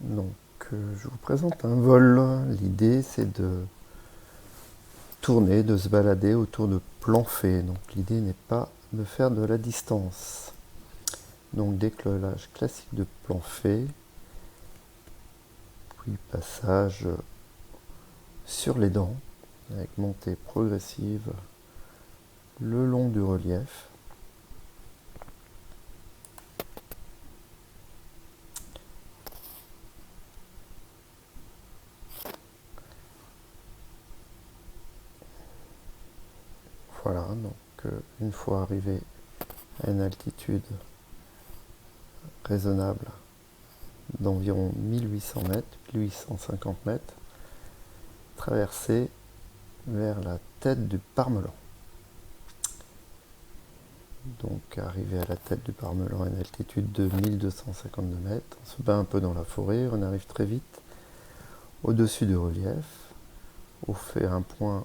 Donc, je vous présente un vol. L'idée, c'est de tourner, de se balader autour de Planfé. Donc, l'idée n'est pas de faire de la distance. Donc, décollage classique de Planfé, puis passage sur les dents, avec montée progressive le long du relief. Voilà, donc une fois arrivé à une altitude raisonnable d'environ 1800 mètres, 1850 mètres, traverser vers la tête du Parmelan. Donc arrivé à la tête du Parmelan à une altitude de 1252 mètres, on se bat un peu dans la forêt, on arrive très vite au-dessus du relief, on fait un point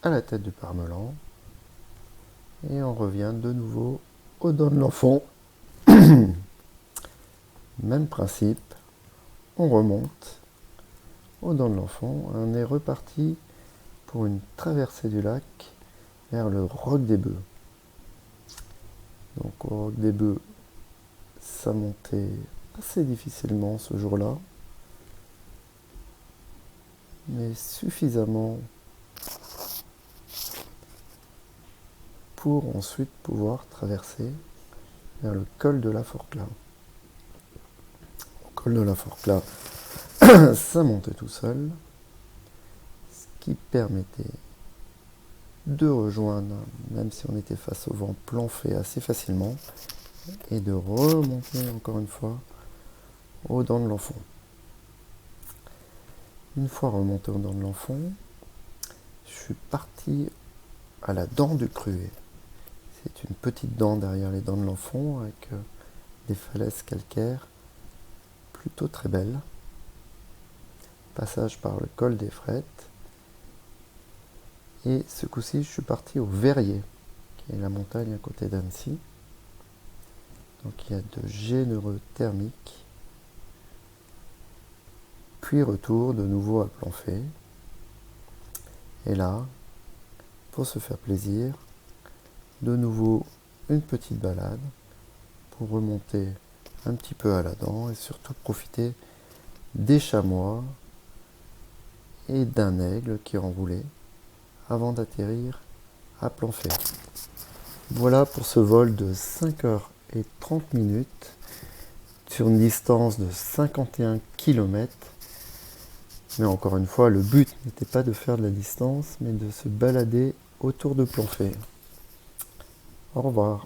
à la tête du Parmelan et on revient de nouveau aux dents de l'enfant. Même principe, on remonte aux dents de l'enfant, on est reparti pour une traversée du lac vers le Roc des Bœufs. Donc au Roc des Bœufs, ça montait assez difficilement ce jour-là, mais suffisamment pour ensuite pouvoir traverser vers le col de la Forclaz. Au col de la Forclaz, ça montait tout seul, ce qui permettait de rejoindre, même si on était face au vent Planfé assez facilement, et de remonter encore une fois aux dents de l'enfant. Une fois remonté aux dents de l'enfant, je suis parti à la dent du Cruet. C'est une petite dent derrière les dents de l'enfant avec des falaises calcaires plutôt très belles. Passage par le col des Frettes. Et ce coup-ci, je suis parti au Verrier, qui est la montagne à côté d'Annecy. Donc il y a de généreux thermiques. Puis retour de nouveau à Planfé. Et là, pour se faire plaisir, de nouveau une petite balade pour remonter un petit peu à la dent et surtout profiter des chamois et d'un aigle qui enroulait avant d'atterrir à Planfé. Voilà pour ce vol de 5h30 sur une distance de 51 km. Mais encore une fois, le but n'était pas de faire de la distance, mais de se balader autour de Planfé. Au revoir.